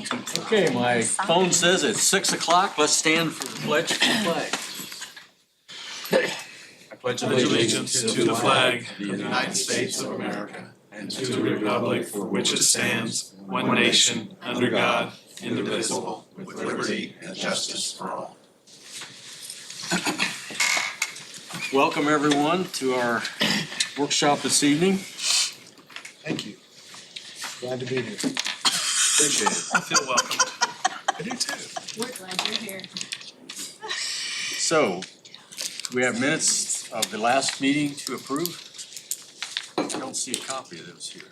Okay, my phone says it's 6 o'clock. Let's stand for the pledge to the flag. I pledge Allegiance to the flag of the United States of America and to the republic for which it stands, one nation, under God, indivisible, with liberty and justice for all. Welcome everyone to our workshop this evening. Thank you. Glad to be here. Appreciate it. I feel welcomed. I do too. We're glad you're here. So, we have minutes of the last meeting to approve. I don't see a copy of those here.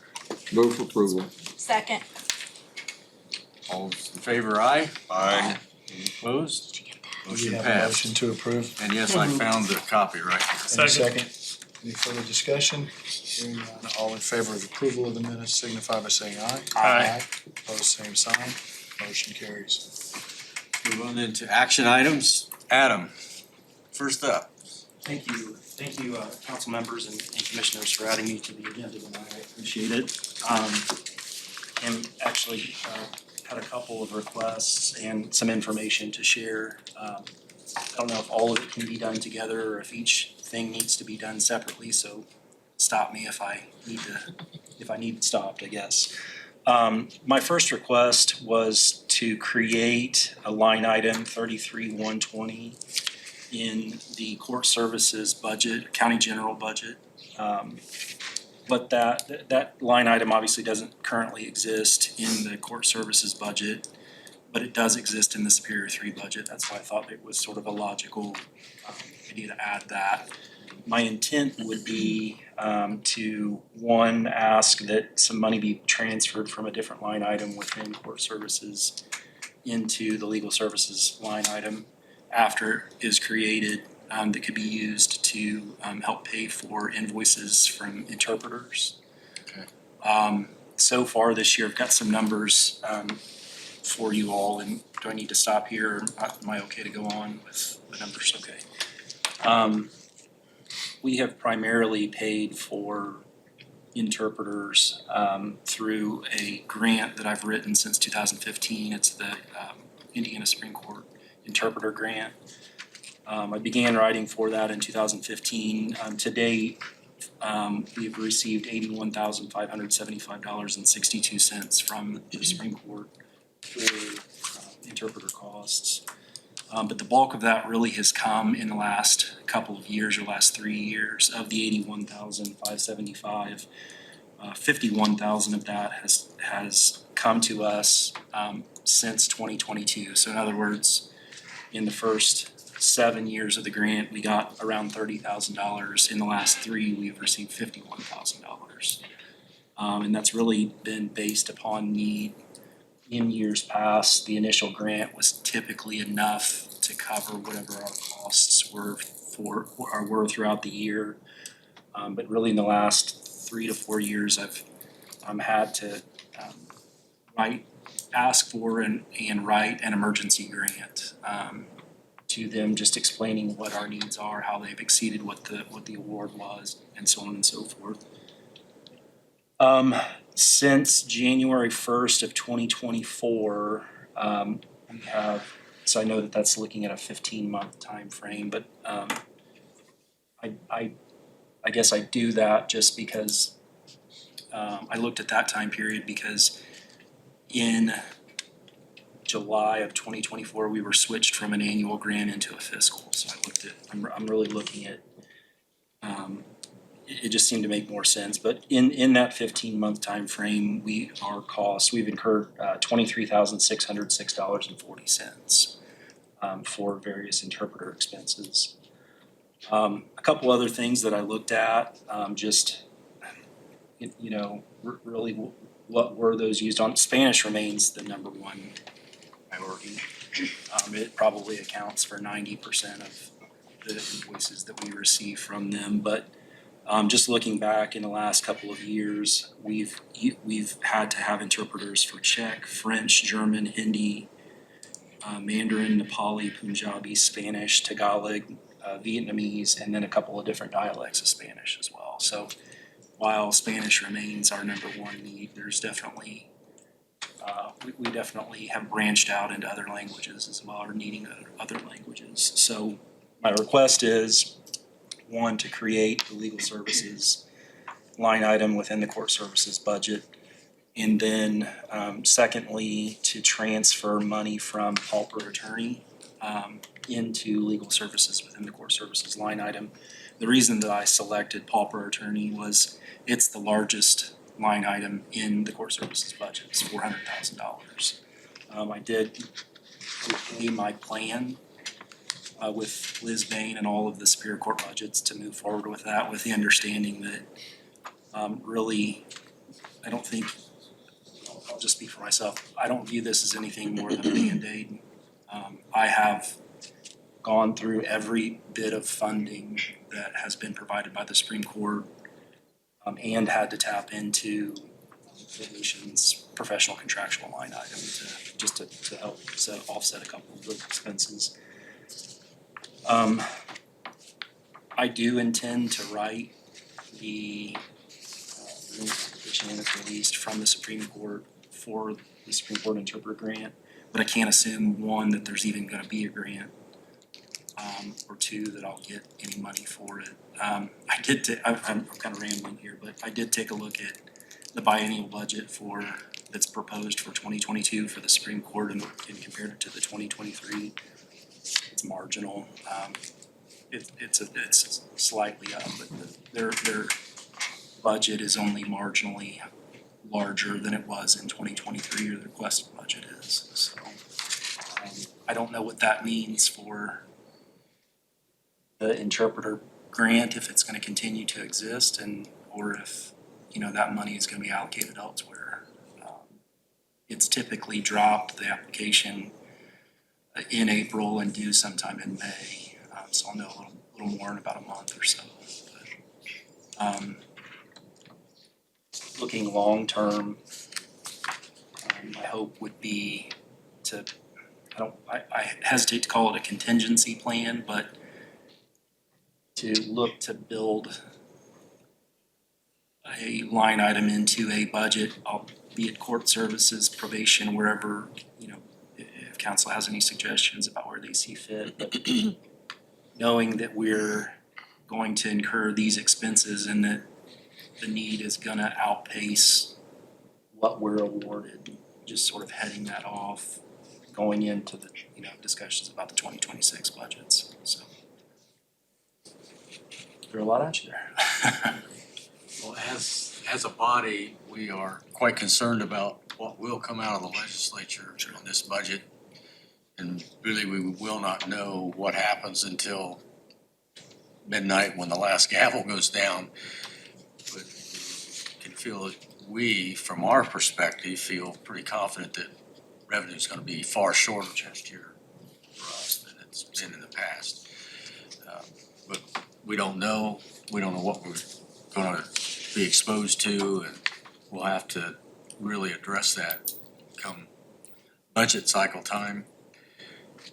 Move for approval. Second. All those in favor, aye? Aye. Any opposed? We Motion have a passed. motion to approve. And yes, I found the copy right here. Any second? Any further discussion? Hearing none, all in favor of approval of the minutes signify by saying aye. Aye. Opposed, same sign. Motion carries. Move on into action items. Adam, first up. Thank you, council members and commissioners for adding me to the agenda tonight. I appreciate it. And actually had a couple of requests and some information to share. I don't know if all of it can be done together or if each thing needs to be done separately, so stop me if I need stopped, I guess. My first request was to create a line item 33-120 in the court services budget, county general budget. But that line item obviously doesn't currently exist in the court services budget, but it does exist in the Superior 3 budget. That's why I thought it was sort of a logical idea to add that. My intent would be to, one, ask that some money be transferred from a different line item within court services into the legal services line item after it is created, that could be used to help pay for invoices from interpreters. Okay. So far this year, I've got some numbers for you all, and do I need to stop here? Or am I okay to go on with the numbers? Okay. We have primarily paid for interpreters through a grant that I've written since 2015. It's the Indiana Supreme Court Interpreter Grant. I began writing for that in 2015. To date, we've received $81,575.62 from the Supreme Court for interpreter costs. But the bulk of that really has come in the last couple of years or last 3 years. Of the $81,575, 51,000 of that has come to us since 2022. So in other words, in the first 7 years of the grant, we got around $30,000. In the last 3, we've received $51,000. And that's really been based upon need. In years past, the initial grant was typically enough to cover whatever our costs were throughout the year. But really in the last 3 to 4 years, I've had to ask for and write an emergency grant to them, just explaining what our needs are, how they've exceeded what the award was, and so on and so forth. Since January 1st of 2024, we have, so I know that that's looking at a 15-month time frame, but I guess I do that just because I looked at that time period because in July of 2024, we were switched from an annual grant into a fiscal. So I'm really looking at, it just seemed to make more sense. But in that 15-month time frame, we've incurred $23,606.40 for various interpreter expenses. A couple other things that I looked at, really what were those used on? Spanish remains the number one priority. It probably accounts for 90% of the invoices that we receive from them. But just looking back in the last couple of years, we've had to have interpreters for Czech, French, German, Hindi, Mandarin, Nepali, Punjabi, Spanish, Tagalog, Vietnamese, and then a couple of different dialects of Spanish as well. So while Spanish remains our number one need, there's definitely we definitely have branched out into other languages as well, or needing other languages. So my request is, one, to create the legal services line item within the court services budget. And then secondly, to transfer money from pauper attorney into legal services within the court services line item. The reason that I selected pauper attorney was it's the largest line item in the court services budget. It's $400,000. I did review my plan with Liz Bain and all of the Superior Court budgets to move forward with that, with the understanding that really, I don't think, I'll just speak for myself, I don't view this as anything more than a Band-Aid. I have gone through every bit of funding that has been provided by the Supreme Court and had to tap into the nation's professional contractual line item to help offset a couple of those expenses. I do intend to write the petition that's released from the Supreme Court for the Supreme Court interpreter grant, but I can't assume, one, that there's even gonna be a grant, or two, that I'll get any money for it. I'm kind of rambling here, but I did take a look at the biennial budget that's proposed for 2022 for the Supreme Court and compared it to the 2023. It's marginal. It's slightly up, but their budget is only marginally larger than it was in 2023, or the requested budget is. So I don't know what that means for the interpreter grant, if it's going to continue to exist, or if that money is going to be allocated elsewhere. It's typically dropped the application in April and due sometime in May, so I'll know a little more in about a month or so. But, looking long term, my hope would be to, I hesitate to call it a contingency plan, but to look to build a line item into a budget, albeit court services, probation, wherever, if council has any suggestions about where they see fit. But knowing that we're going to incur these expenses and that the need is gonna outpace what we're awarded, just sort of heading that off, going into the, discussions about the 2026 budgets, so. There are a lot at you there. Well, as a body, we are quite concerned about what will come out of the legislature on this budget. And really, we will not know what happens until midnight when the last gavel goes down. But you can feel that we, from our perspective, feel pretty confident that revenue is going to be far shorter next year for us than it's been in the past. But we don't know what we're going to be exposed to, and we'll have to really address that come budget cycle time.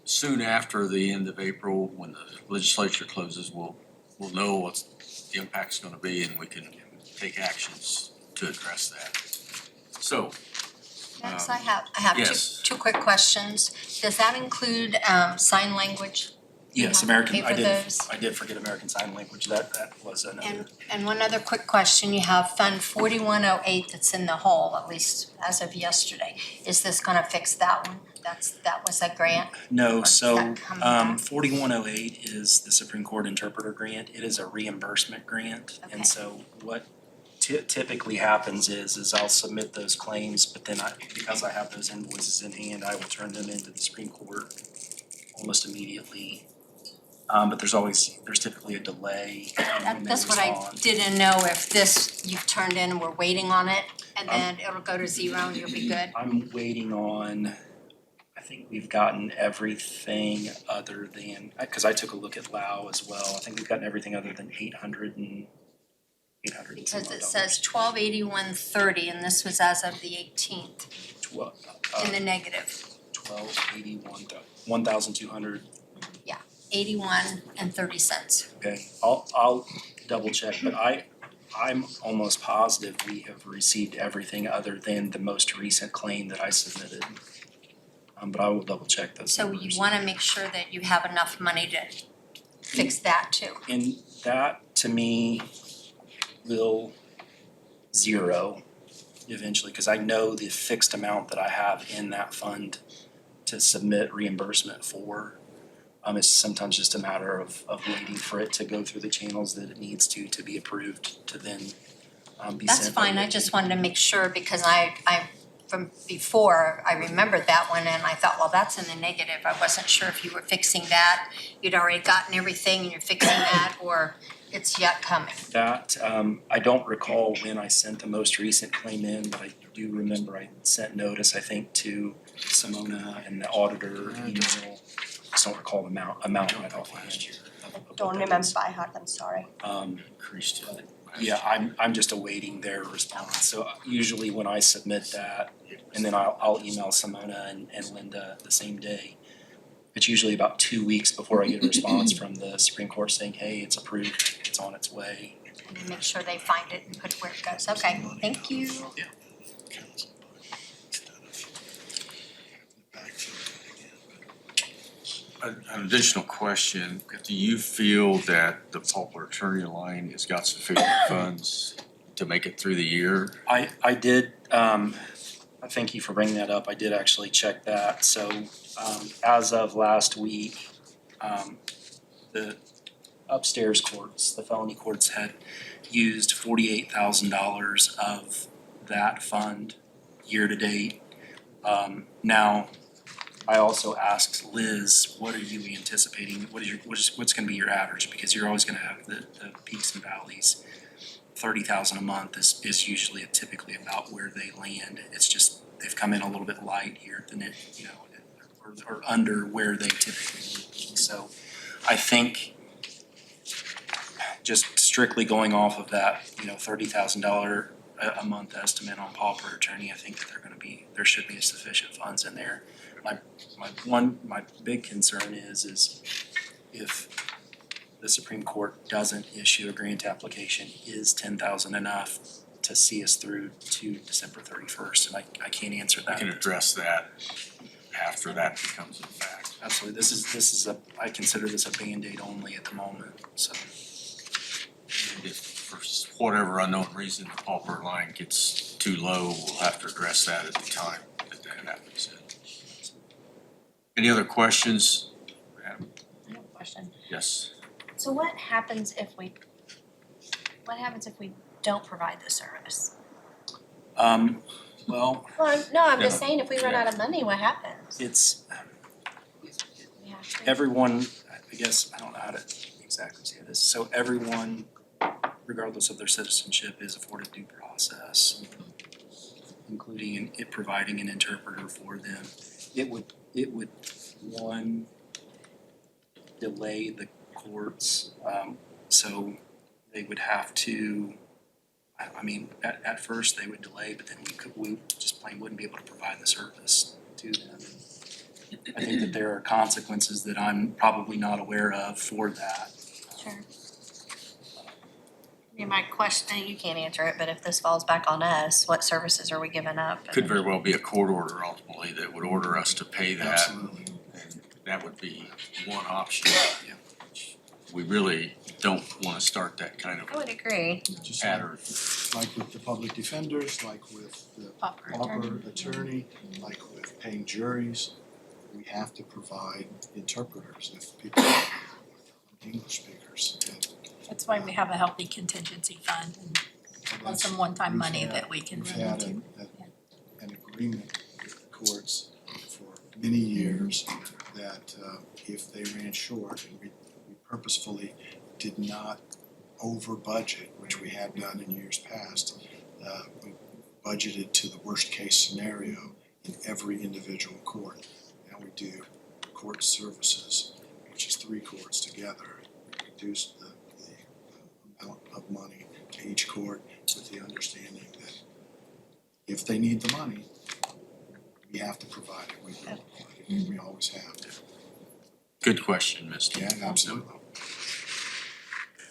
Soon after the end of April, when the legislature closes, we'll know what the impact's going to be, and we can take actions to address that. So. Next, I have yes. two quick questions. Does that include sign language? Yes, You have to American, pay for those? I did forget American Sign Language, that was another. And one other quick question, you have Fund 4108 that's in the hole, at least as of yesterday. Is this gonna fix that one? That was a grant? No, Or is so that coming back? 4108 is the Supreme Court interpreter grant. It is a reimbursement grant. Okay. And so what typically happens is I'll submit those claims, but then because I have those invoices in hand, I will turn them into the Supreme Court almost immediately. But there's typically a delay when they That's what I respond. didn't know, if this you've turned in and we're waiting on it, and then it'll go to zero and you'll be good. I'm waiting on, I think we've gotten everything other than, because I took a look at Lao as well. I think we've gotten everything other than 800 and Because it says 1281.30, and this was as of the 18th, in the negative, 1281, 1,200. 81 and 30 cents. Okay, I'll double check, but I'm almost positive we have received everything other than the most recent claim that I submitted. But I will double check those So numbers. you wanna make sure that you have enough money to fix that too. And that, to me, will zero eventually, because I know the fixed amount that I have in that fund to submit reimbursement for. It's sometimes just a matter of waiting for it to go through the channels that it needs to be approved, to then be sent. That's fine, I just wanted to make sure because I from before, I remembered that one and I thought, well, that's in the negative. I wasn't sure if you were fixing that, you'd already gotten everything and you're fixing that, or it's yet coming. That, I don't recall when I sent the most recent claim in, but I do remember I sent notice, I think, to Simona and the auditor email. I just don't recall the amount right off last year. Don't remember by heart, I'm sorry. Increased it. Yeah, I'm just awaiting their response. So usually when I submit that, and then I'll email Simona and Linda the same day. It's usually about 2 weeks before I get a response from the Supreme Court saying, hey, it's approved, it's on its way. And make sure they find it and put it where it goes. Okay, thank you. An additional question, do you feel that the pauper attorney line has got sufficient funds to make it through the year? I did, thank you for bringing that up. I did actually check that. So, as of last week, the upstairs courts, the felony courts had used $48,000 of that fund year to date. Now, I also asked Liz, what are you anticipating? What's gonna be your average? Because you're always gonna have the peaks and valleys. 30,000 a month is usually typically about where they land. It's just, they've come in a little bit light here than it, or under where they typically would be. So I think just strictly going off of that, $30,000 a month estimate on pauper attorney, I think that there should be sufficient funds in there. My big concern is if the Supreme Court doesn't issue a grant application, is 10,000 enough to see us through to December 31st? And I can't answer I that. can address that after that becomes a fact. Absolutely, I consider this a Band-Aid only at the moment, so. If for whatever unknown reason the pauper line gets too low, we'll have to address that at the time that happens. Any other questions? I have a question. Yes. So what happens if we don't provide the service? Well, Well, I'm just Yeah. saying, if we run out of money, what happens? it's, We have to- everyone, I guess, I don't know how to exactly say this, so everyone, regardless of their citizenship, is afforded due process, including it providing an interpreter for them. It would one, delay the courts, so they would have to, at first they would delay, but then we just plain wouldn't be able to provide the service to them. I think that there are consequences that I'm probably not aware of for that. Sure. My question, you can't answer it, but if this falls back on us, what services are we giving up? Could very well be a court order ultimately that would order us to pay that. Absolutely. And that would be one option. We really don't wanna start that kind of I would agree. Just pattern. like with the public defenders, like with the pauper attorney, like with paying juries, we have to provide interpreters if people are English speakers. And That's why we have a healthy contingency fund and that's- some one-time money we've had- that we can We've run had into. an agreement with the courts for many years that if they ran short, and we purposefully did not over budget, which we had done in years past, we budgeted to the worst case scenario in every individual court. Now we do court services, which is 3 courts together. We reduced the amount of money to each court with the understanding that if they need the money, we have to provide it. We will provide it. We always have. Good question, Misty. Yeah, absolutely.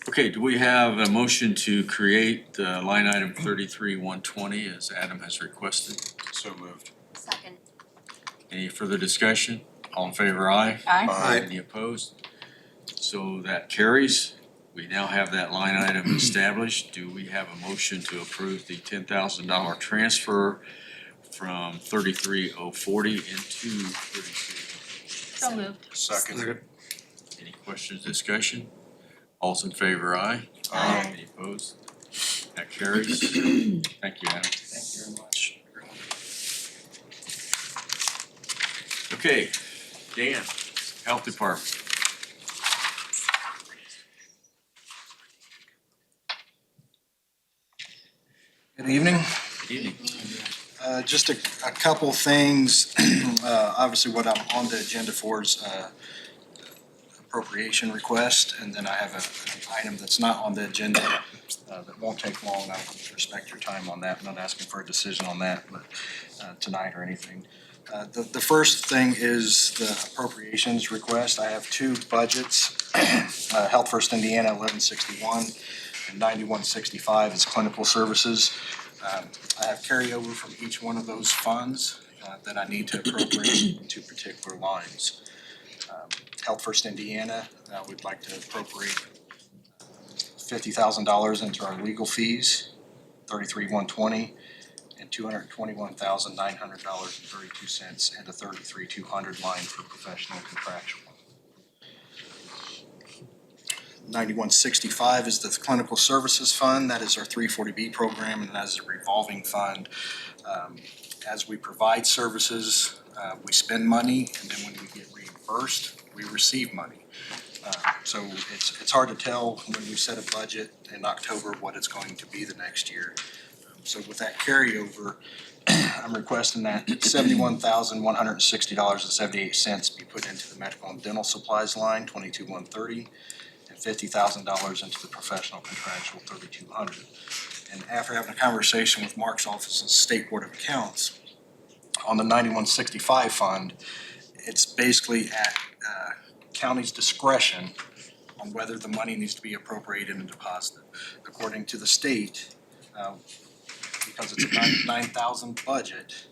Okay, do we have a motion to create line item 33-120 as Adam has requested? So moved. Second. Any further discussion? All in favor, aye? Aye. Any opposed? So that carries. We now have that line item established. Do we have a motion to approve the $10,000 transfer from 33-040 into 33? So moved. Second. Any questions, discussion? All's in favor, aye? Aye. Any opposed? That carries. Thank you, Adam. Thank you very much, everyone. Okay, Dan, Health Department. Good evening. Good evening. Just a couple things. Obviously, what I'm on the agenda for is appropriation request, and then I have an item that's not on the agenda that won't take long. I respect your time on that. I'm not asking for a decision on that, but tonight or anything. The first thing is the appropriations request. I have two budgets. Health First Indiana 1161 and 9165 is clinical services. I have carryover from each one of those funds that I need to appropriate into particular lines. Health First Indiana, we'd like to appropriate $50,000 into our legal fees, 33-120, and $221,900.32 and a 33-200 line for professional and contractual. 9165 is the clinical services fund. That is our 340B program, and that is a revolving fund. As we provide services, we spend money, and then when we get reimbursed, we receive money. So it's hard to tell when we set a budget in October what it's going to be the next year. So with that carryover, I'm requesting that $71,160.78 be put into the medical and dental supplies line, 22-130, and $50,000 into the professional contractual, 3200. And after having a conversation with Mark's office and State Board of Accounts on the 9165 fund, it's basically at county's discretion on whether the money needs to be appropriated and deposited. According to the state, because it's a 9,000 budget,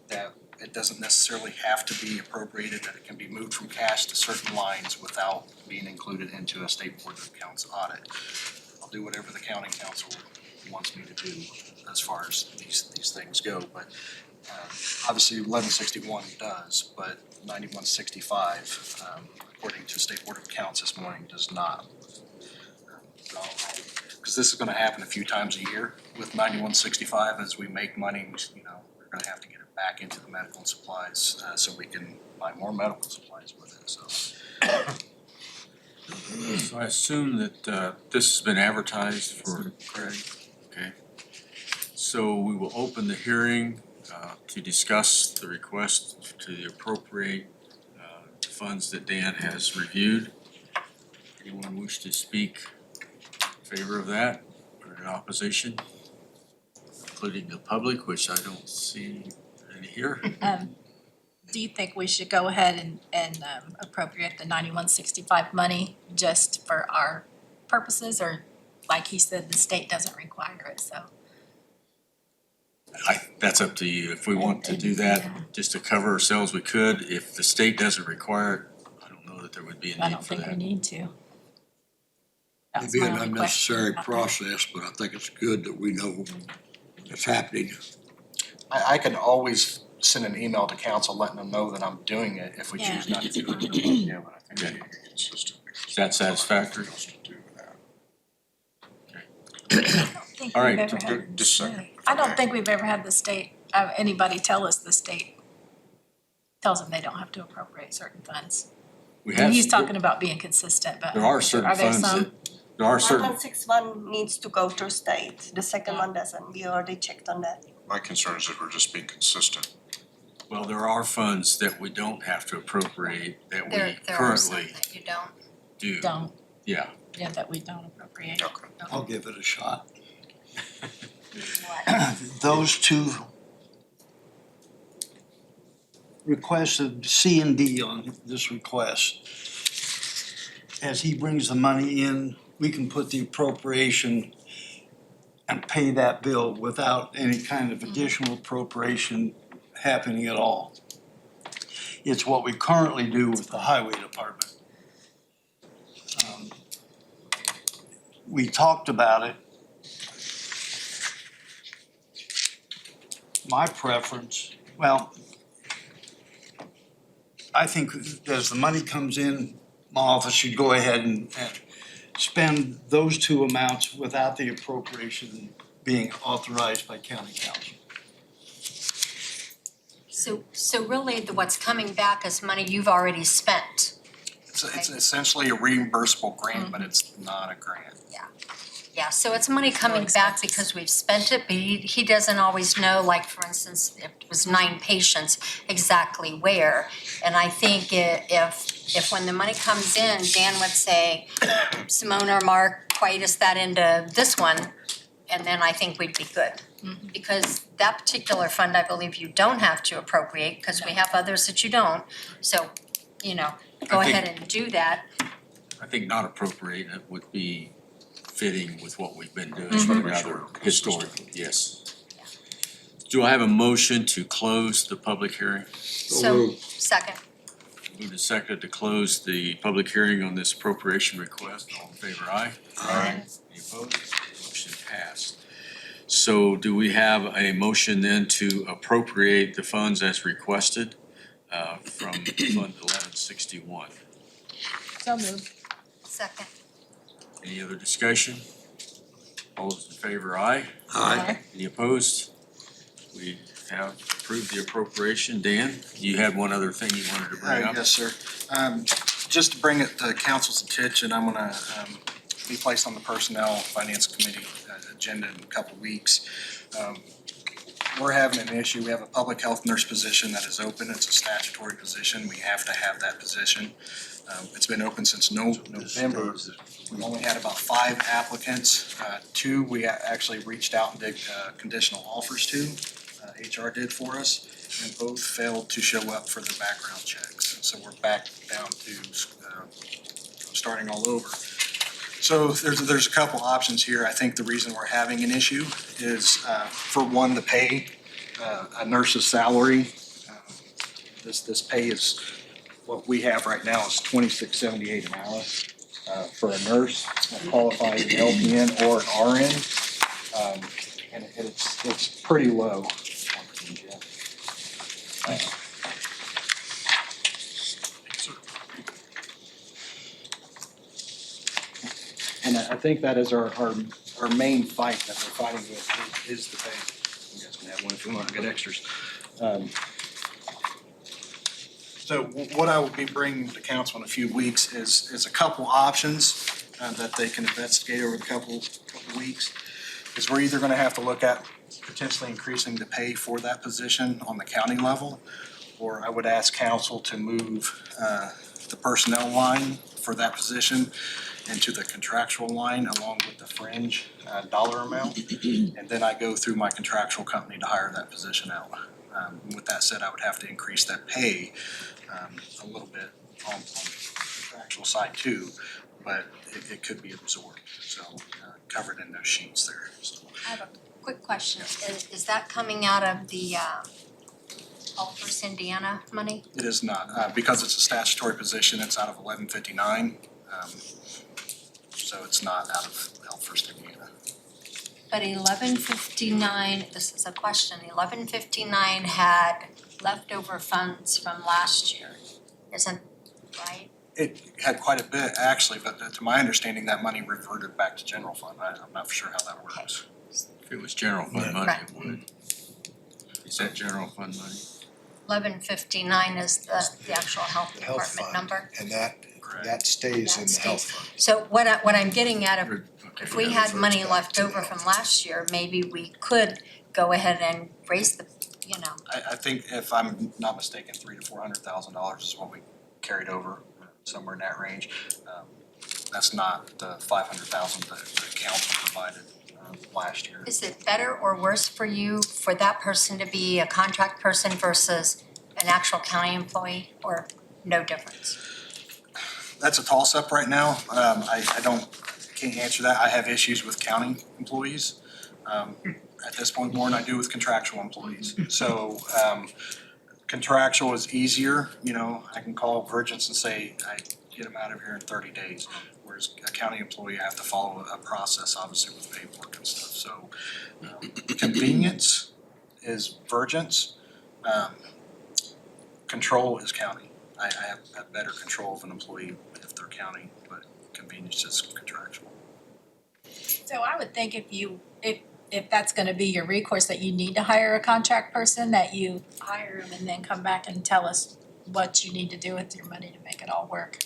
that it doesn't necessarily have to be appropriated, that it can be moved from cash to certain lines without being included into a State Board of Accounts audit. I'll do whatever the county council wants me to do as far as these things go, but obviously 1161 does, but 9165, according to State Board of Accounts this morning, does not. Because this is gonna happen a few times a year with 9165, as we make money, we're gonna have to get it back into the medical supplies, so we can buy more medical supplies with it, so. So I assume that this has been advertised for, okay. So we will open the hearing to discuss the request to appropriate funds that Dan has reviewed. Anyone wish to speak in favor of that or in opposition? Including the public, which I don't see any here. Do you think we should go ahead and appropriate the 9165 money just for our purposes, or like he said, the state doesn't require it, so? That's up to you. If we want to do that, just to cover ourselves, we could. If the state doesn't require it, I don't know that there would be a I need don't for think we that. need to. That was It'd be my an only unnecessary question. process, but I think it's good that we know it's happening. I can always send an email to council letting them know that I'm doing it if we choose not to do it. Yeah, but I think Okay. it's consistent. Is that satisfactory? I don't think All we've right, ever had- just a second. I don't think we've ever had the state, anybody tell us the state tells them they don't have to appropriate certain funds. We And have, he's talking about being consistent, but there are certain there funds some? that, there are certain, 1161 needs to go to state, the second one doesn't, we already checked on that. My concern is that we're just being consistent. well, there are funds that we don't have to appropriate that we There are some currently that you don't. do. Don't, Yeah. yeah, that we don't appropriate. Okay. I'll give it a shot. What? Those two requested C and D on this request. As he brings the money in we can put the appropriation and pay that bill without any kind of additional appropriation happening at all. It's what we currently do with the highway department. We talked about it. My preference, well, I think as the money comes in, my office should go ahead and spend those two amounts without the appropriation being authorized by county council. So really what's coming back is money you've already spent. It's essentially a reimbursable grant, but it's not a grant. Yeah, so it's money coming back because we've spent it, but he doesn't always know, like, for instance, if it was 9 patients, exactly where. And I think if when the money comes in, Dan would say, Simone or Mark, quite us that into this one, and then I think we'd be good. Because that particular fund, I believe you don't have to appropriate, because we have others that you don't. So, you know, go I think- ahead and do that. I think not appropriate it would be fitting with what we've been doing Mhm. rather historically, yes. Do I have a motion to close the public hearing? So, second. Moved and seconded to close the public hearing on this appropriation request. All in favor, aye? Aye. Any opposed? Motion passed. So do we have a motion then to appropriate the funds as requested from Fund 1161? So moved. Second. Any other discussion? All those in favor, aye? Aye. Any opposed? We have approved the appropriation. Dan, you had one other thing you wanted to bring up? Yes, sir. Just to bring it to council's attention, I'm gonna be placed on the Personnel Finance Committee agenda in a couple weeks. We're having an issue. We have a public health nurse position that is open. It's a statutory position. We have to have that position. It's been open since November. We've only had about 5 applicants. 2 we actually reached out and did conditional offers to. HR did for us, and both failed to show up for the background checks. So we're back down to starting all over. So there's a couple options here. I think the reason we're having an issue is for one, to pay a nurse's salary. This pay is, what we have right now is $26.78 an hour for a nurse that qualifies as an LPN or an RN. And it's pretty low. And I think that is our main fight that we're fighting with is the pay. You guys can have one if you want, I got extras. So what I will be bringing to council in a few weeks is a couple options that they can investigate over the couple weeks. Is we're either gonna have to look at potentially increasing the pay for that position on the county level, or I would ask council to move the personnel line for that position into the contractual line along with the fringe dollar amount. And then I go through my contractual company to hire that position out. With that said, I would have to increase that pay a little bit on the contractual side too, but it could be absorbed, so covered in those sheets there, so. I have a quick question. Is that coming out of the Health First Indiana money? It is not, because it's a statutory position, it's out of 1159, so it's not out of Health First Indiana. But 1159, this is a question, 1159 had leftover funds from last year, isn't right? It had quite a bit actually, but to my understanding, that money reverted back to general fund. I'm not sure how that works. If it was general fund money, it would. Is that general fund money? 1159 is the actual health The health department fund, number. and that stays in the health fund. So what I'm getting at, Okay, if we yeah, had refers money back left to the over health from fund. last year, maybe we could go ahead and raise the, you know. I think if I'm not mistaken, $300,000 to $400,000 is what we carried over, somewhere in that range. That's not the $500,000 that the council provided last year. Is it better or worse for you for that person to be a contract person versus an actual county employee, or no difference? That's a toss-up right now. I don't can't answer that. I have issues with county employees, at this point more than I do with contractual employees. So, contractual is easier, you know, I can call Virgins and say, I get them out of here in 30 days. Whereas a county employee, I have to follow a process, obviously with paperwork and stuff, so, convenience is Virgins. Control is county. I have better control of an employee if they're county, but convenience is contractual. So I would think if that's gonna be your recourse, that you need to hire a contract person, that you hire them and then come back and tell us what you need to do with your money to make it all work.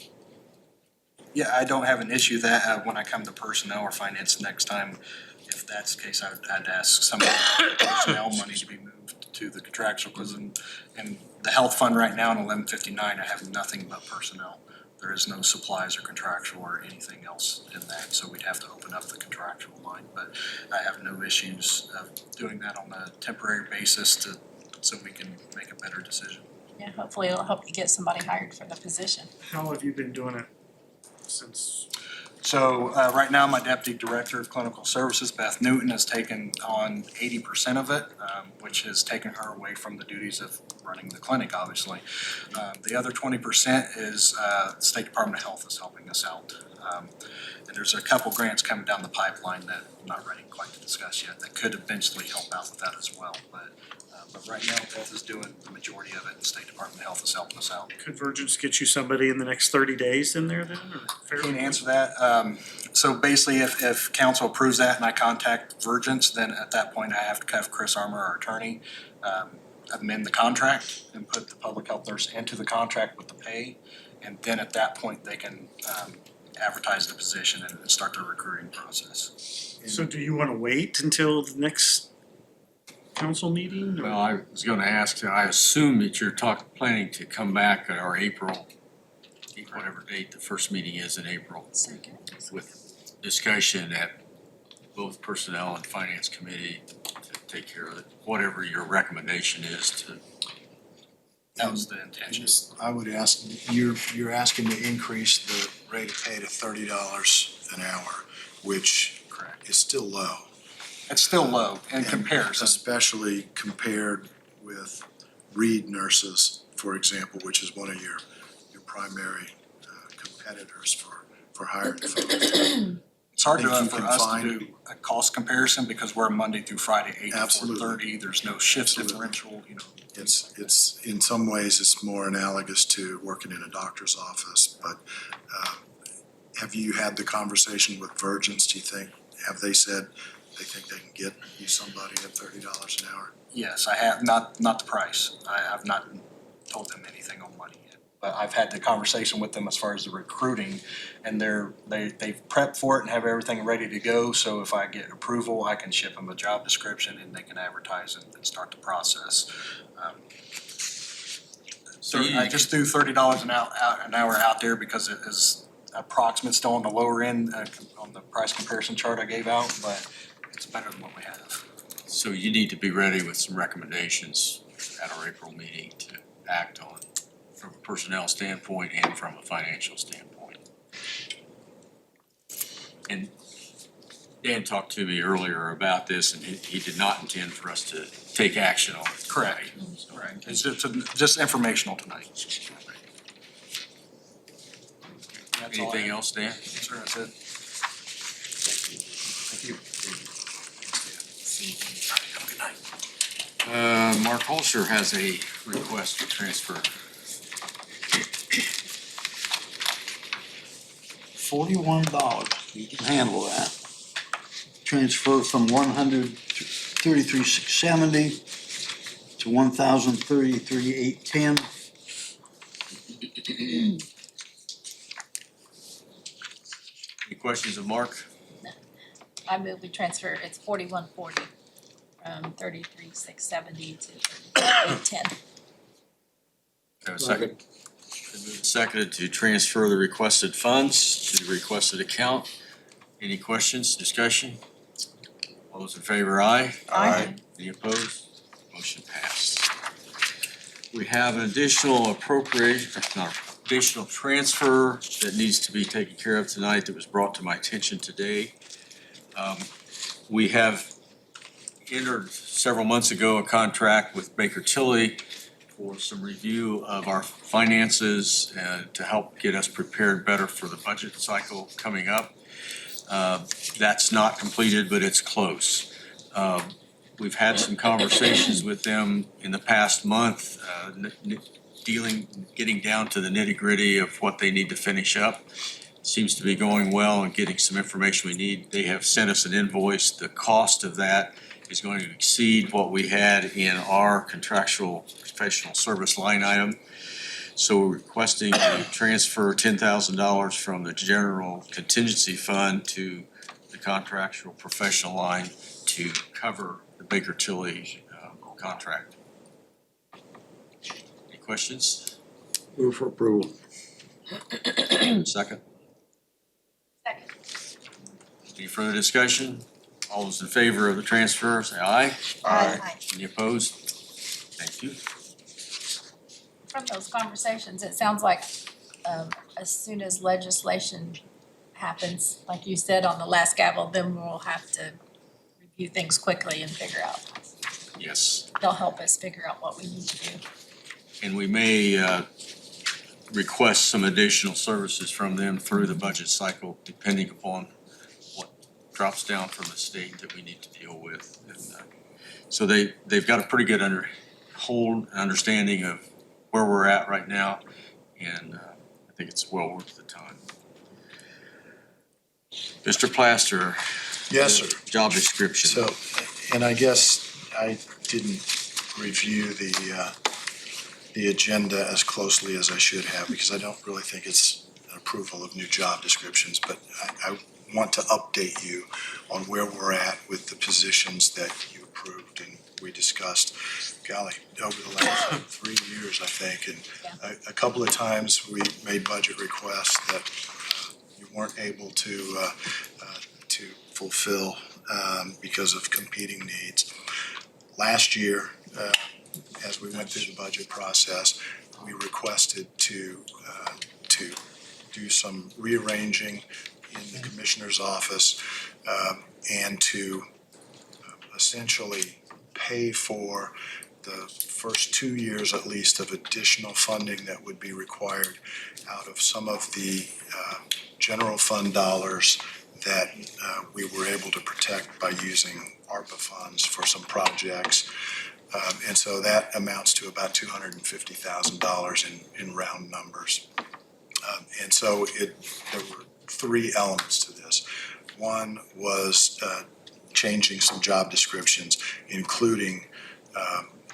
Yeah, I don't have an issue that when I come to personnel or finance next time, if that's the case, I'd ask some of the personnel money to be moved to the contractual, because in the health fund right now in 1159, I have nothing but personnel. There is no supplies or contractual or anything else in that, so we'd have to open up the contractual line. But I have no issues of doing that on a temporary basis so we can make a better decision. Yeah, hopefully it'll help you get somebody hired for the position. How have you been doing it since? So right now, my Deputy Director of Clinical Services, Beth Newton, has taken on 80% of it, which has taken her away from the duties of running the clinic, obviously. The other 20% is the State Department of Health is helping us out. And there's a couple grants coming down the pipeline that I'm not ready quite to discuss yet that could eventually help out with that as well. But right now, Beth is doing the majority of it, and the State Department of Health is helping us out. Could Virgins get you somebody in the next 30 days in there then, or fairly? Can't answer that. So basically, if council approves that and I contact Virgins, then at that point, I have to have Chris Armour, our attorney, amend the contract and put the public health nurse into the contract with the pay. And then at that point, they can advertise the position and start the recruiting process. So do you wanna wait until the next council meeting? or- Well, I was gonna ask, I assume that you're planning to come back at our April, whatever date the first meeting is in April, with discussion at both Personnel and Finance Committee to take care of it, whatever your recommendation is to. That was the intention. I would ask, you're asking to increase the rate of pay to $30 an hour, which Correct. is still low. It's still low in And comparison. especially compared with Reed nurses, for example, which is one of your primary competitors for hiring folks. It's hard think you for can us to find- do a cost comparison because we're Monday through Friday, 8 to Absolutely. 4:30. There's no shift Absolutely. differential, you know. It's, in some ways, it's more analogous to working in a doctor's office, but have you had the conversation with Virgins, do you think? Have they said they think they can get you somebody at $30 an hour? Yes, I have, not the price. I have not told them anything on money yet. But I've had the conversation with them as far as the recruiting, and they've prepped for it and have everything ready to go. So if I get approval, I can ship them a job description and they can advertise and start the process. So I just threw $30 an hour out there because it is approximate, still on the lower end on the price comparison chart I gave out, but it's better than what we have. So you need to be ready with some recommendations at our April meeting to act on from a personnel standpoint and from a financial standpoint. And Dan talked to me earlier about this, and he did not intend for us to take action on it. Correct. Right. It's just informational tonight. That's all I Anything have. else, Dan? Sure, that's it. Thank you. Mark Holscher has a request to transfer. $41, you can handle that. Transfer from 133,670 to 1,033,810. Any questions of Mark? I move we transfer, it's 4140 from 33,670 to 33,810. Have a second? Been moved and seconded to transfer the requested funds to the requested account. Any questions, discussion? All those in favor, aye? Aye. Any opposed? Motion passed. We have an additional appropriation, not additional transfer that needs to be taken care of tonight that was brought to my attention today. We have entered several months ago a contract with Baker Tilly for some review of our finances and to help get us prepared better for the budget cycle coming up. That's not completed, but it's close. We've had some conversations with them in the past month, getting down to the nitty-gritty of what they need to finish up. Seems to be going well and getting some information we need. They have sent us an invoice. The cost of that is going to exceed what we had in our contractual professional service line item. So we're requesting to transfer $10,000 from the general contingency fund to the contractual professional line to cover the Baker Tilly contract. Any questions? Move for approval. Second? Second. Any further discussion? All those in favor of the transfer, say aye. Aye. Any opposed? Thank you. From those conversations, it sounds like as soon as legislation happens, like you said on the last gavel, then we'll have to review things quickly and figure out. Yes. They'll help us figure out what we need to do. And we may request some additional services from them through the budget cycle, depending upon what drops down from the state that we need to deal with. And so they've got a pretty good understanding of where we're at right now, and I think it's well worth the time. Mr. Plaster. Yes, sir. Job description. So, and I guess I didn't review the agenda as closely as I should have, because I don't really think it's an approval of new job descriptions, but I want to update you on where we're at with the positions that you approved and we discussed, golly, over the last 3 years, I think. And a couple of times we made budget requests that you weren't able to fulfill because of competing needs. Last year, as we went through the budget process, we requested to do some rearranging in the commissioner's office and to essentially pay for the first 2 years at least of additional funding that would be required out of some of the general fund dollars that we were able to protect by using ARPA funds for some projects. And so that amounts to about $250,000 in round numbers. And so there were 3 elements to this. One was changing some job descriptions, including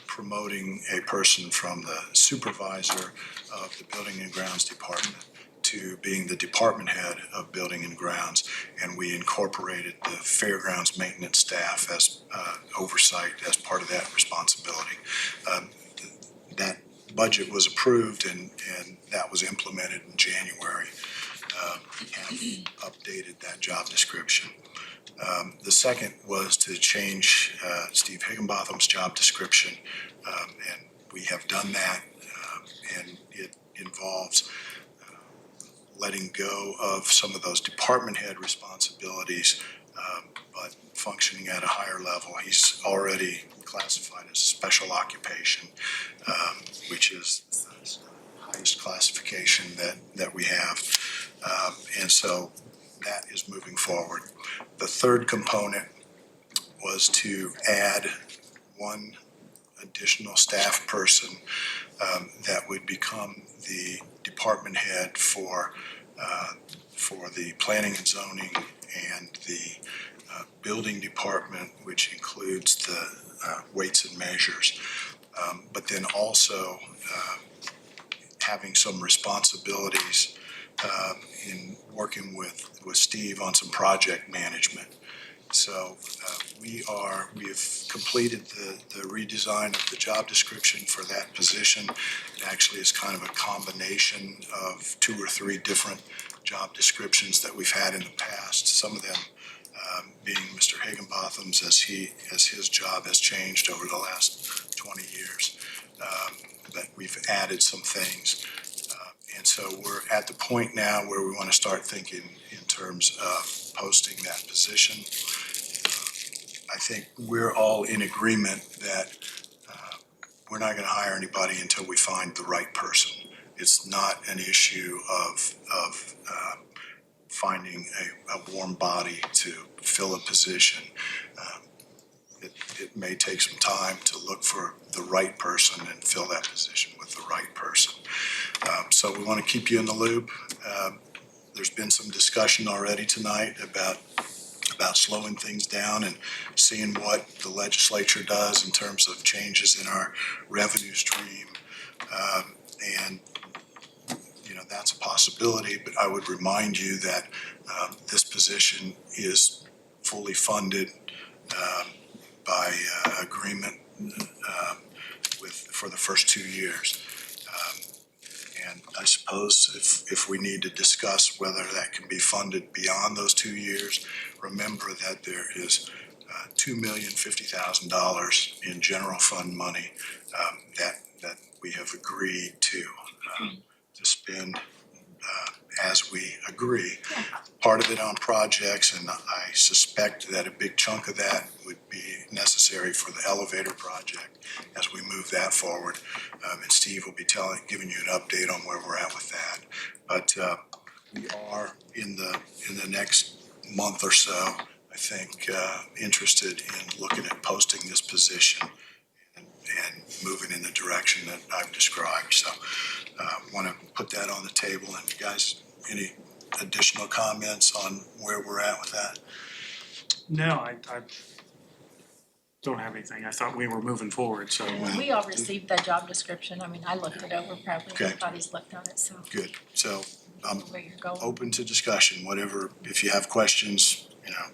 promoting a person from the supervisor of the Building and Grounds Department to being the department head of Building and Grounds, and we incorporated the fairgrounds maintenance staff as oversight as part of that responsibility. That budget was approved and that was implemented in January. We have updated that job description. The second was to change Steve Higginbotham's job description, and we have done that, and it involves letting go of some of those department head responsibilities, but functioning at a higher level. He's already classified as a special occupation, which is the highest classification that we have. And so that is moving forward. The third component was to add one additional staff person that would become the department head for the planning and zoning and the building department, which includes the weights and measures, but then also having some responsibilities in working with Steve on some project management. So we have completed the redesign of the job description for that position. It actually is kind of a combination of 2 or 3 different job descriptions that we've had in the past. Some of them being Mr. Higginbotham's as his job has changed over the last 20 years. But we've added some things And so we're at the point now where we want to start thinking in terms of posting that position. I think we're all in agreement that we're not going to hire anybody until we find the right person. It's not an issue of finding a warm body to fill a position. It may take some time to look for the right person and fill that position with the right person. So we want to keep you in the loop. There's been some discussion already tonight about slowing things down and seeing what the legislature does in terms of changes in our revenue stream. And, you know, that's a possibility, but I would remind you that this position is fully funded by agreement for the first 2 years. And I suppose if we need to discuss whether that can be funded beyond those 2 years, remember that there is $2,050,000 in general fund money that we have agreed to spend as we agree. Part of it on projects, and I suspect that a big chunk of that would be necessary for the elevator project as we move that forward. And Steve will be giving you an update on where we're at with that. But we are in the next month or so, I think, interested in looking at posting this position and moving in the direction that I've described. So want to put that on the table. And you guys, any additional comments on where we're at with that? No, I don't have anything. I thought we were moving forward, so. We all received the job description. I mean, I looked it over, probably Okay. everybody's looked at it, so Good. So I'm where you're going. open to discussion, whatever. If you have questions, you know,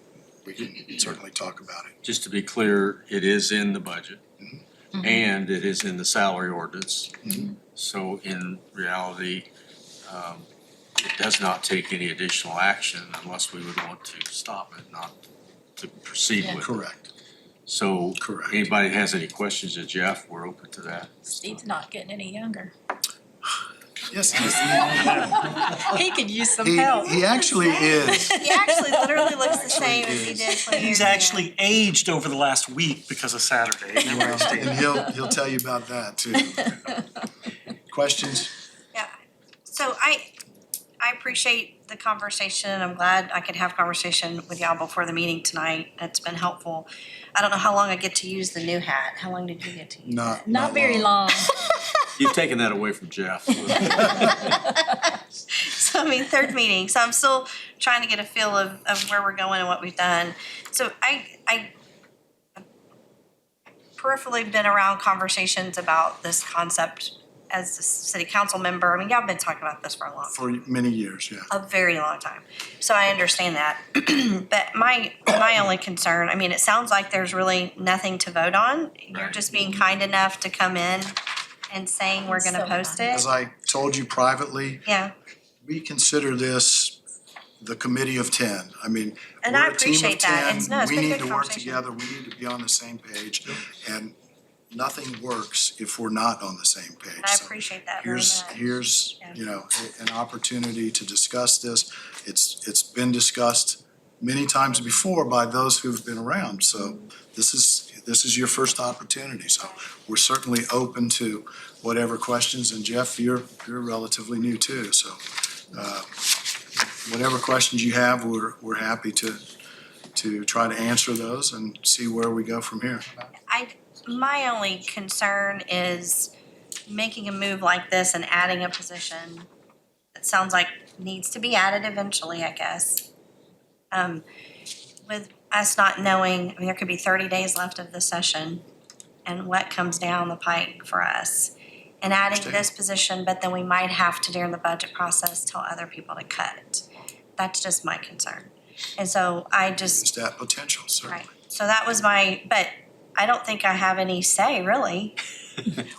we can certainly talk about it. Just to be clear, it is in the budget and it is in the salary ordinance. So in reality, it does not take any additional action unless we would want to stop it, not to proceed with it. Correct. So Correct. anybody has any questions of Jeff, we're open to that. Steve's not getting any younger. Yes, He could use some help. he actually is. He actually literally looks the same as he did 20 years He's ago. actually aged over the last week because of Saturday. Well, and he'll tell you about that too. Questions? Yeah, so I appreciate the conversation, and I'm glad I could have conversation with y'all before the meeting tonight. It's been helpful. I don't know how long I get to use the new hat. How long did you get to use it? Not very long. You've taken that away from Jeff. So I mean, third meeting, so I'm still trying to get a feel of where we're going and what we've done. So I peripherally been around conversations about this concept as a city council member. I mean, y'all been talking about this for a long time. For many years, yeah. A very long time. So I understand that. But my only concern, I mean, it sounds like there's really nothing to vote on. You're just being kind enough to come in and saying we're gonna post it. As I told you privately, Yeah, we consider this the committee of 10. I mean, and we're I a team of appreciate that. 10. It's, no, it's We been need good to work conversation. together. We need to be on the same page. And nothing works if we're not on the same page. I So appreciate that very Here's, much. here's, Yeah. you know, an opportunity to discuss this. It's been discussed many times before by those who've been around. So this is your first opportunity. So we're certainly open to whatever questions. And Jeff, you're relatively new too. So whatever questions you have, we're happy to try to answer those and see where we go from here. My only concern is making a move like this and adding a position that sounds like needs to be added eventually, I guess. With us not knowing, I mean, there could be 30 days left of the session and what comes down the pike for us. And adding this position, but then we might have to during the budget process tell other people to cut. That's just my concern. And so I just. Is that potential, certainly. Right, so that was but I don't think I have any say, really.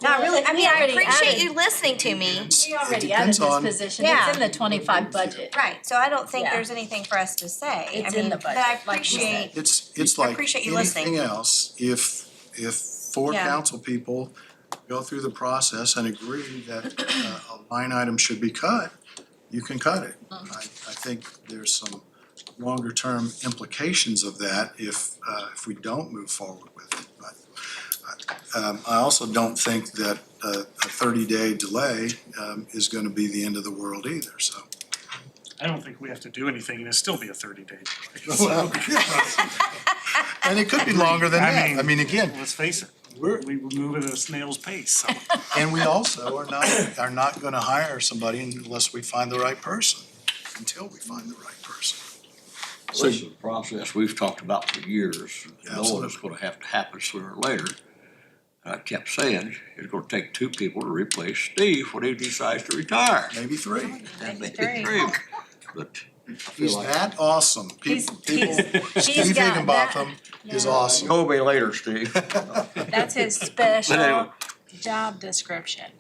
Not really, I mean, I already appreciate added- you listening to me. We already It added depends this on- position. Yeah. It's in the 25 budget. Right, so I don't think Yeah. there's anything for us to say. It's I in mean, the but I budget, like you said. appreciate, It's I like appreciate you listening. anything else, if four Yeah. council people go through the process and agree that a line item should be cut, you can cut it. I think there's some longer term implications of that if we don't move forward with it. But I also don't think that a 30-day delay is gonna be the end of the world either, so. I don't think we have to do anything and it'll still be a 30-day Well, and it could be longer than that. I mean, again, Let's face it, we're, we move at a snail's pace, so. and we also are not gonna hire somebody unless we find the right person, until we find the right person. So this is a process we've talked about for years, knowing Absolutely. it's gonna have to happen sooner or later. And I kept saying, it's gonna take two people to replace Steve when he decides to retire. Maybe three. And Maybe maybe three. three. But I feel He's like, that awesome. People, He's Steve got Higginbotham is awesome. go away later, Steve. That's his But special anyway, job description.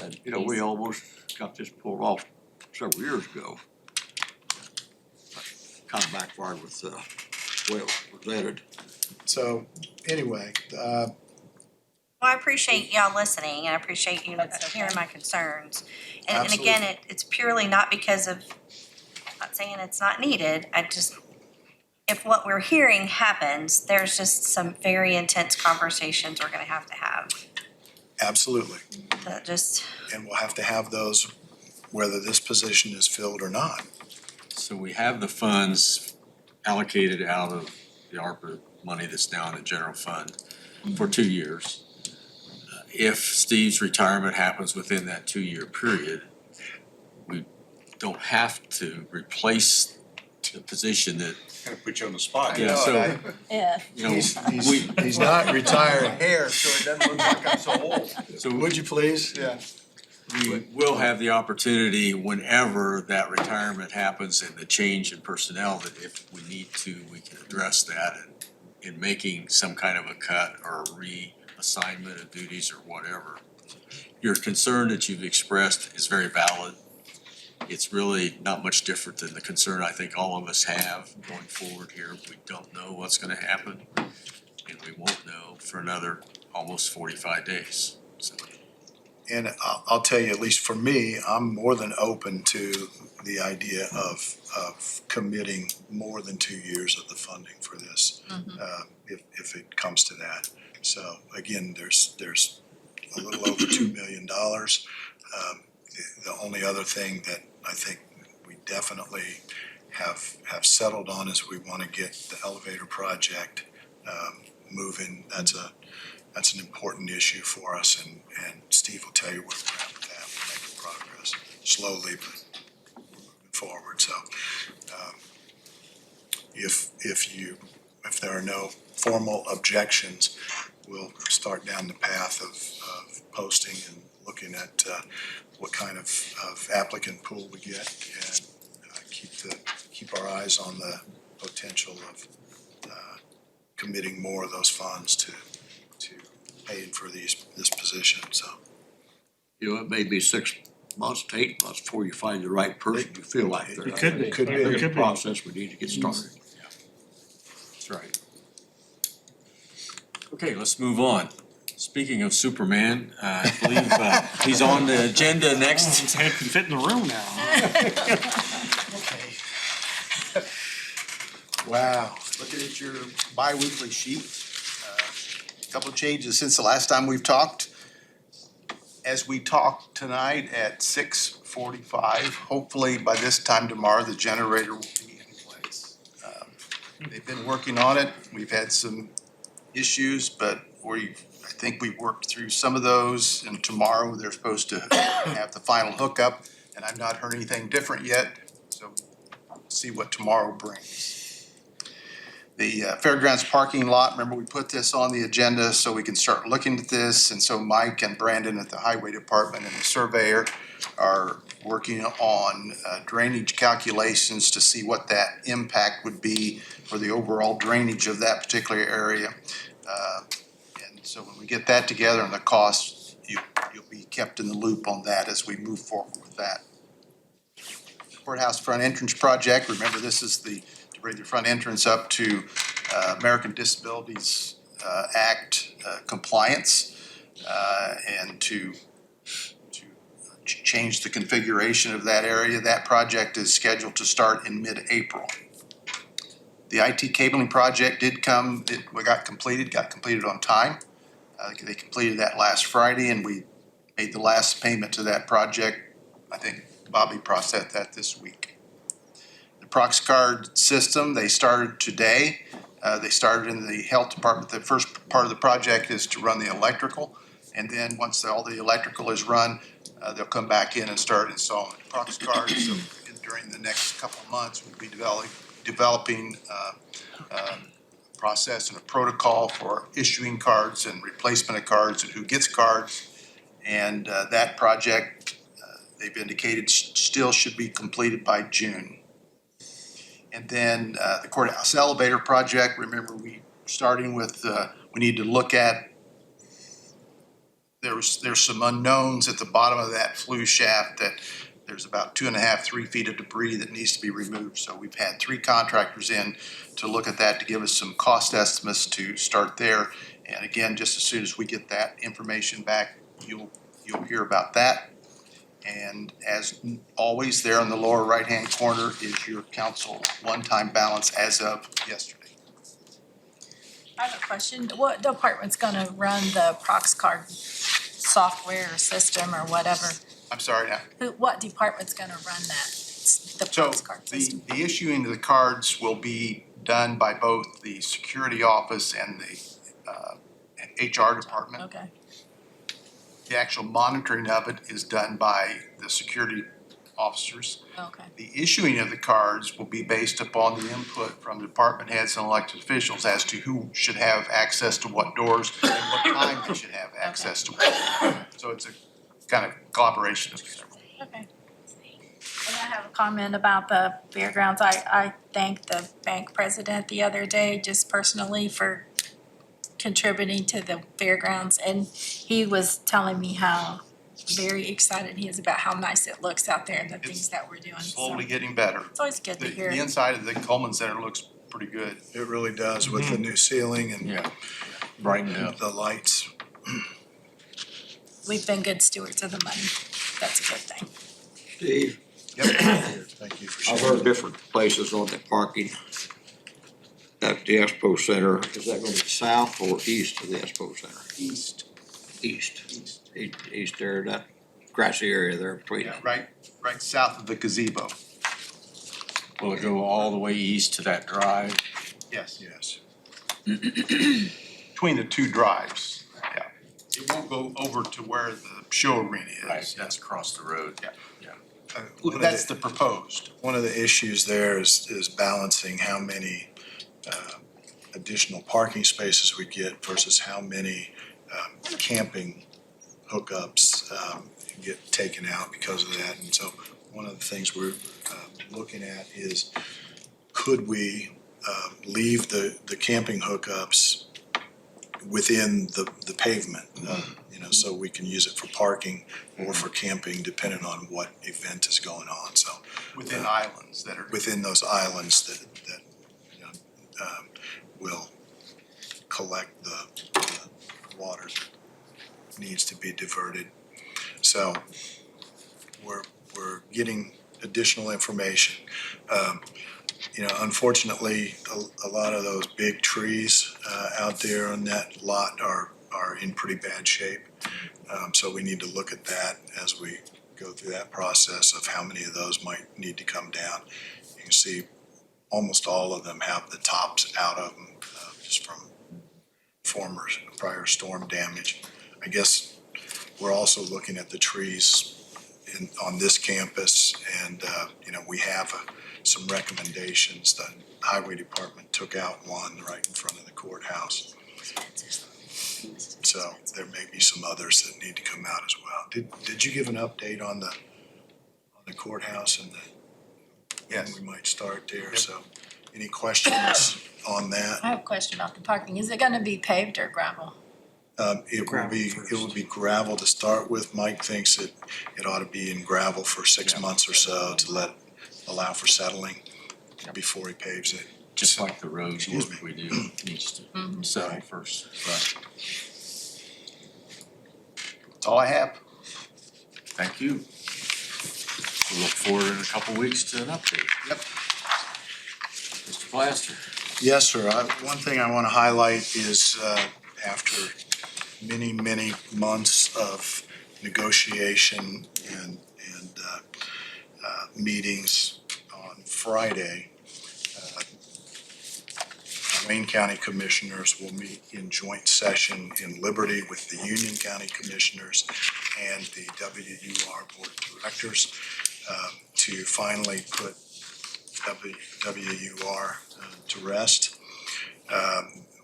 and, you know, we almost got this pulled off several years ago. Kind of backfired with the way it was presented. So, anyway, Well, I appreciate y'all listening and I appreciate you That's okay. hearing my concerns. And again, it's purely not because of, I'm not saying it's not needed, if what we're hearing happens, there's just some very intense conversations we're gonna have to have. absolutely. That just, And we'll have to have those whether this position is filled or not. So we have the funds allocated out of the ARPA money that's now in the general fund for 2 years. If Steve's retirement happens within that 2-year period, we don't have to replace the position that, Kind of put you on the spot. yeah, so, Yeah. you know, He's not retired. Hair, so it doesn't look like I'm so old. so Would you please? Yeah. we will have the opportunity whenever that retirement happens and the change in personnel, that if we need to, we can address that in making some kind of a cut or a reassignment of duties or whatever. Your concern that you've expressed is very valid. It's really not much different than the concern I think all of us have going forward here. We don't know what's gonna happen, and we won't know for another almost 45 days, so. And I'll tell you, at least for me, I'm more than open to the idea of committing more than 2 years of the funding for this, if it comes to that. So again, there's a little over $2 million. The only other thing that I think we definitely have settled on is we want to get the elevator project moving. That's an important issue for us, and Steve will tell you where we're at with that. We're making progress slowly, but we're moving forward. So if there are no formal objections, we'll start down the path of posting and looking at what kind of applicant pool we get, and keep our eyes on the potential of committing more of those funds to paying for this position, so. You know, it may be 6 months to 8 months before you find the right person you feel like they're. It could be. Could be. There's a process we need to get started. That's right. Okay, let's move on. Speaking of Superman, I believe he's on the agenda next. His head can fit in the room now. Wow, looking at your bi-weekly sheet, couple of changes since the last time we've talked. As we talk tonight at 6:45, hopefully by this time tomorrow, the generator will be in place. They've been working on it. We've had some issues, but I think we've worked through some of those, and tomorrow they're supposed to have the final hookup, and I've not heard anything different yet, so we'll see what tomorrow brings. The Fairgrounds parking lot, remember we put this on the agenda so we can start looking at this, and so Mike and Brandon at the Highway Department and the surveyor are working on drainage calculations to see what that impact would be for the overall drainage of that particular area. And so when we get that together and the costs, you'll be kept in the loop on that as we move forward with that. Courthouse front entrance project, remember this is to bring the front entrance up to American Disabilities Act compliance. and to change the configuration of that area. That project is scheduled to start in mid-April. The IT cabling project did come, it got completed on time. They completed that last Friday, and we made the last payment to that project. I think Bobby processed that this week. The Prox card system, they started today. They started in the health department. The first part of the project is to run the electrical. And then once all the electrical is run, they'll come back in and start installing Prox cards. So during the next couple of months, we'll be developing a process and a protocol for issuing cards and replacement of cards and who gets cards. And that project, they've indicated, still should be completed by June. And then the courthouse elevator project, remember starting with, we need to look at, there's some unknowns at the bottom of that flue shaft that there's about 2.5, 3 feet of debris that needs to be removed. So we've had 3 contractors in to look at that to give us some cost estimates to start there. And again, just as soon as we get that information back, you'll hear about that. And as always, there in the lower right-hand corner is your council one-time balance as of yesterday. I have a question. What department's gonna run the Prox card software or system or whatever? I'm sorry now. What department's gonna run that, the So Prox card system? the issuing of the cards will be done by both the security office and the HR department. Okay, The actual monitoring of it is done by the security officers. okay. The issuing of the cards will be based upon the input from department heads and elected officials as to who should have access to what doors and what time they should have access to what. So it's a kind of collaboration of several. Okay. And I have a comment about the fairgrounds. I thanked the bank president the other day, just personally, for contributing to the fairgrounds. And he was telling me how very excited he is about how nice it looks out there and the things that we're doing. Slowly So getting better. it's always good to The hear. inside of the Coleman Center looks pretty good. It really does with the new ceiling and Yeah, brighten up. the lights. We've been good stewards of the money. That's a good thing. Steve, Thank you for I've sharing. heard different places on the parking at the Expo Center. Is that gonna be south or east of the Expo Center? East. East. East there, that grassy area there between. Yeah, right south of the gazebo. Will it go all the way east to that drive? Yes. Yes. Between the two drives, yeah. It won't go over to where the show arena Right, is. that's across the road. That's the proposed. One of the issues there is balancing how many additional parking spaces we get versus how many camping hookups get taken out because of that. And so one of the things we're looking at is, could we leave the camping hookups within the pavement? So we can use it for parking or for camping, depending on what event is going on. So Within islands that are. within those islands that will collect the water that needs to be diverted. So we're getting additional information. Unfortunately, a lot of those big trees out there on that lot are in pretty bad shape. So we need to look at that as we go through that process of how many of those might need to come down. You can see almost all of them have the tops out of them, just from prior storm damage. I guess we're also looking at the trees on this campus, and we have some recommendations. The highway department took out one right in front of the courthouse. So there may be some others that need to come out as well. Did you give an update on the courthouse and Yes. we might start there? So any questions on that? I have a question about the parking. Is it gonna be paved or gravel? It would be gravel to start with. Mike thinks it ought to be in gravel for 6 months or so to allow for settling before he paves it. Just like the road Excuse work we do needs to settle first. Right. That's all I have. Thank you. We look forward in a couple weeks to an update. Yep. Mr. Plaster. Yes, sir. One thing I want to highlight is after many, many months of negotiation and meetings on Friday, Wayne County Commissioners will meet in joint session in Liberty with the Union County Commissioners and the WUR Board of Directors to finally put WUR to rest.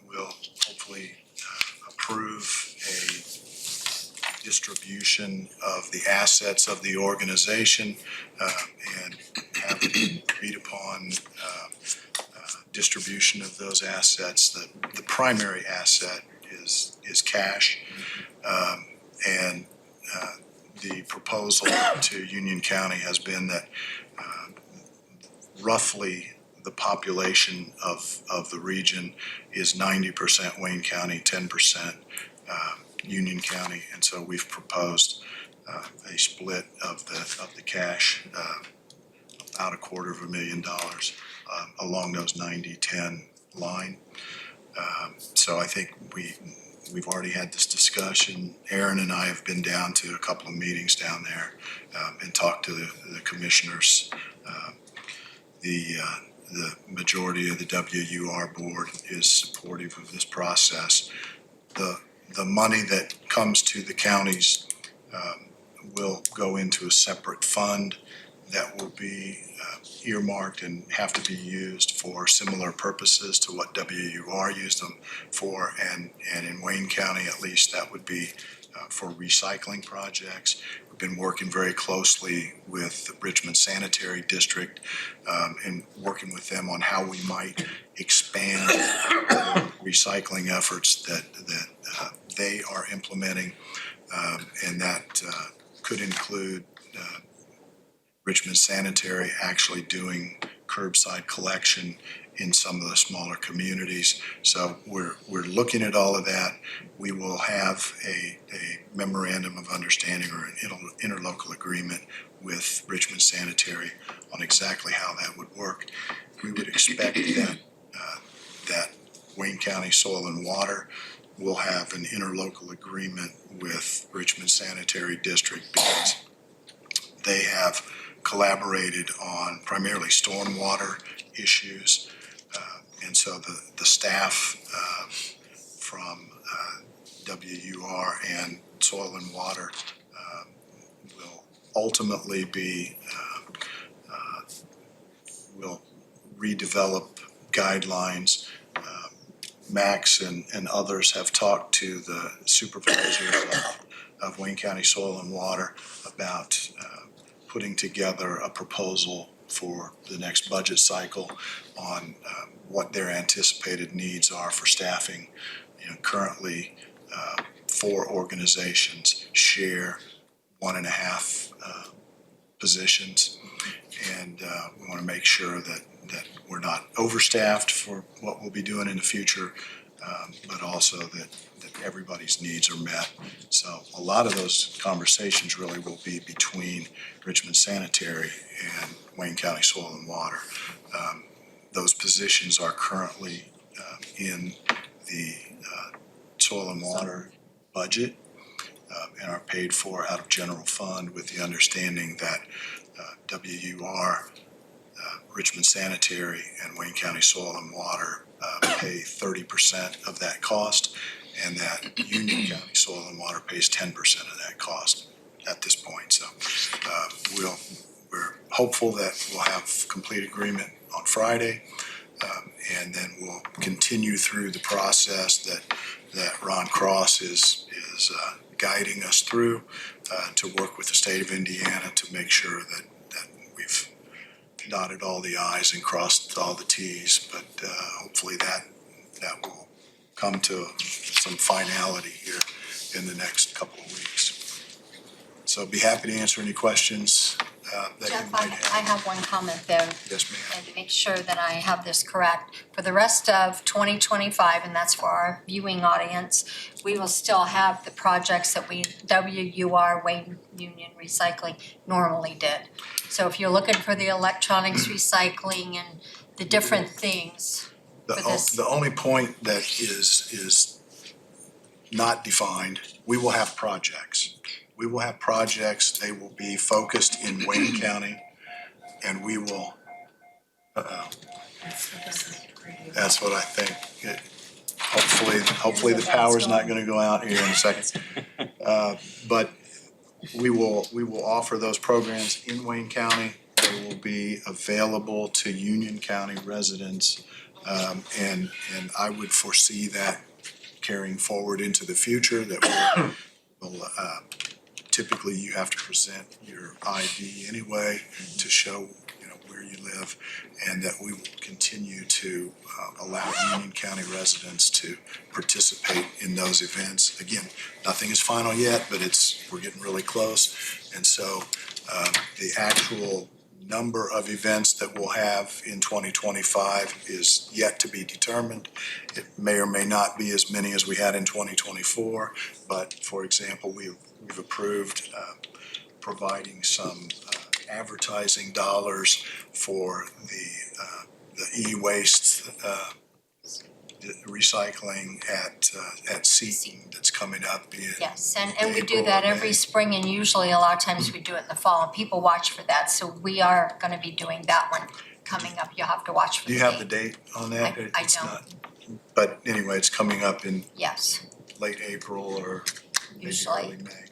We'll hopefully approve a distribution of the assets of the organization and have an agreed upon distribution of those assets. The primary asset is cash. And the proposal to Union County has been that roughly the population of the region is 90% Wayne County, 10% Union County, and so we've proposed a split of the cash, about $250,000 along those 90-10 line. So I think we've already had this discussion. Aaron and I have been down to a couple of meetings down there and talked to the commissioners. The majority of the WUR board is supportive of this process. The money that comes to the counties will go into a separate fund that will be earmarked and have to be used for similar purposes to what WUR used them for, and in Wayne County at least that would be for recycling projects. We've been working very closely with the Richmond Sanitary District and working with them on how we might expand the recycling efforts that they are implementing, and that could include Richmond Sanitary actually doing curbside collection in some of the smaller communities. So we're looking at all of that. We will have a memorandum of understanding or an interlocal agreement with Richmond Sanitary on exactly how that would work. We would expect that Wayne County Soil and Water will have an interlocal agreement with Richmond Sanitary District because they have collaborated on primarily stormwater issues. And so the staff from WUR and Soil and Water will ultimately will redevelop guidelines. Max and others have talked to the supervisors of Wayne County Soil and Water about putting together a proposal for the next budget cycle on what their anticipated needs are for staffing. Currently, 4 organizations share 1.5 positions, and we want to make sure that we're not overstaffed for what we'll be doing in the future, but also that everybody's needs are met. So a lot of those conversations really will be between Richmond Sanitary and Wayne County Soil and Water. Those positions are currently in the Soil and Water budget and are paid for out of general fund, with the understanding that WUR, Richmond Sanitary, and Wayne County Soil and Water pay 30% of that cost, and that Union County Soil and Water pays 10% of that cost at this point. So we're hopeful that we'll have complete agreement on Friday, and then we'll continue through the process that Ron Cross is guiding us through to work with the state of Indiana to make sure that we've dotted all the I's and crossed all the T's, but hopefully that will come to some finality here in the next couple of weeks. So be happy to answer any questions that you Jeff, might I have. have one comment though, Yes, ma'am. and to make sure that I have this correct. For the rest of 2025, and that's for our viewing audience, we will still have the projects that we, WUR, Wayne Union Recycling, normally did. So if you're looking for the electronics recycling and the different things for this. The only point that is not defined, we will have projects. We will have projects, they will be focused in Wayne County, and we will, that's what I think. Hopefully the power's not gonna go out here in a second. But we will offer those programs in Wayne County. They will be available to Union County residents. And I would foresee that carrying forward into the future, that will typically you have to present your ID anyway to show, where you live, and that we will continue to allow Union County residents to participate in those events. Again, nothing is final yet, but we're getting really close. And so the actual number of events that we'll have in 2025 is yet to be determined. It may or may not be as many as we had in 2024, but for example, we've approved providing some advertising dollars for the e-waste recycling at Seton that's coming up in Yes, and we do April that or every May. spring, and usually a lot of times we do it in the fall, and people watch for that, so we are gonna be doing that one coming up. You'll have to watch for Do the you have the date. date on that? I It's don't. not- But anyway, it's coming up in Yes, late April or maybe Usually. early May.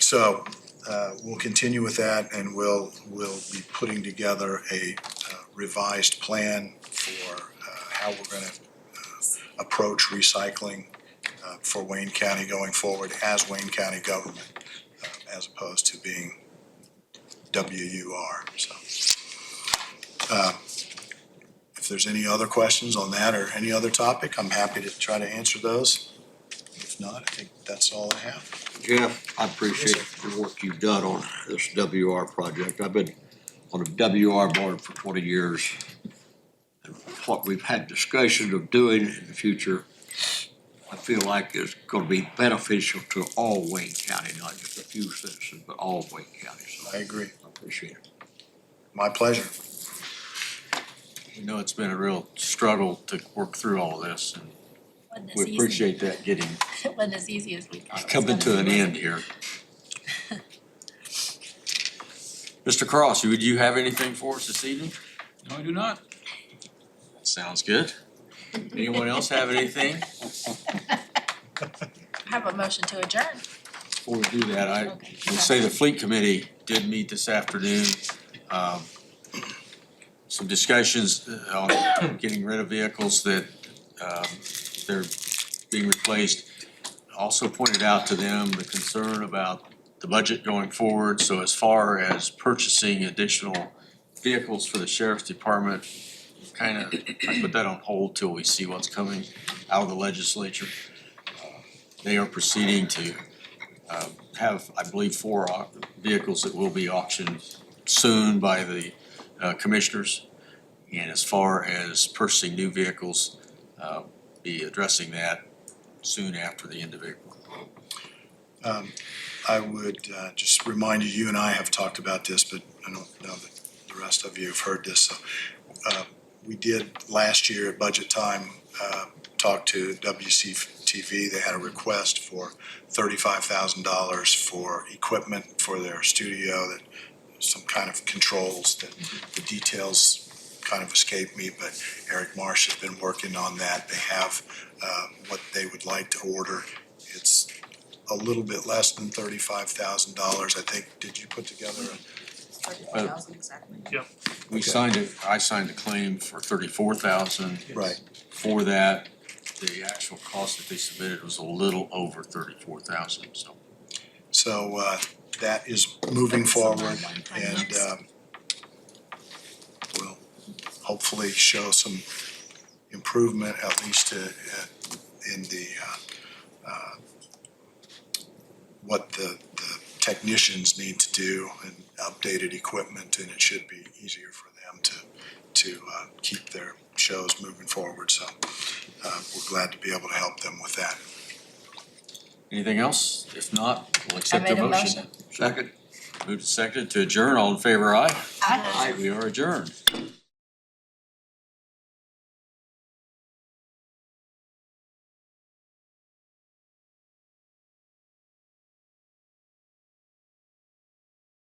So we'll continue with that, and we'll be putting together a revised plan for how we're gonna approach recycling for Wayne County going forward as Wayne County government, as opposed to being WUR, so. If there's any other questions on that or any other topic, I'm happy to try to answer those. If not, I think that's all I have. Jeff, I appreciate the work you've done on this WR project. I've been on the WR board for 20 years. And what we've had discussion of doing in the future, I feel like is gonna be beneficial to all Wayne County, not just a few citizens, but all of Wayne County. So I agree. I appreciate it. My pleasure. It's been a real struggle to work through all of this, and Wasn't as we easy. appreciate that getting, It wasn't as easy as we thought. it was coming to gonna an be, end here. Mr. Cross, would you have anything for us this evening? No, I do not. Sounds good. Anyone else have anything? Have a motion to adjourn. Before we do that, I Okay. will say the fleet committee did meet this afternoon. Some discussions on getting rid of vehicles that they're being replaced. Also pointed out to them the concern about the budget going forward. So as far as purchasing additional vehicles for the sheriff's department, I put that on hold till we see what's coming out of the legislature. They are proceeding to have, I believe, 4 vehicles that will be auctioned soon by the commissioners. And as far as purchasing new vehicles, be addressing that soon after the end of April. I would just remind you and I have talked about this, but I don't know that the rest of you have heard this. So we did last year at budget time talk to WCTV. They had a request for $35,000 for equipment for their studio, that some kind of controls, that the details kind of escaped me, but Eric Marsh has been working on that. They have what they would like to order. It's a little bit less than $35,000, I think. Did you put together I signed a claim for $34,000. Right. For that, the actual cost that they submitted was a little over $34,000, so. So that is moving forward, and will hopefully show some improvement, at least in the what the technicians need to do, and updated equipment, and it should be easier for them to keep their shows moving forward. So we're glad to be able to help them with that. Anything else? If not, we'll accept the made a motion. Second. Moved and seconded to adjourn. All in favor, aye? Aye. We are adjourned.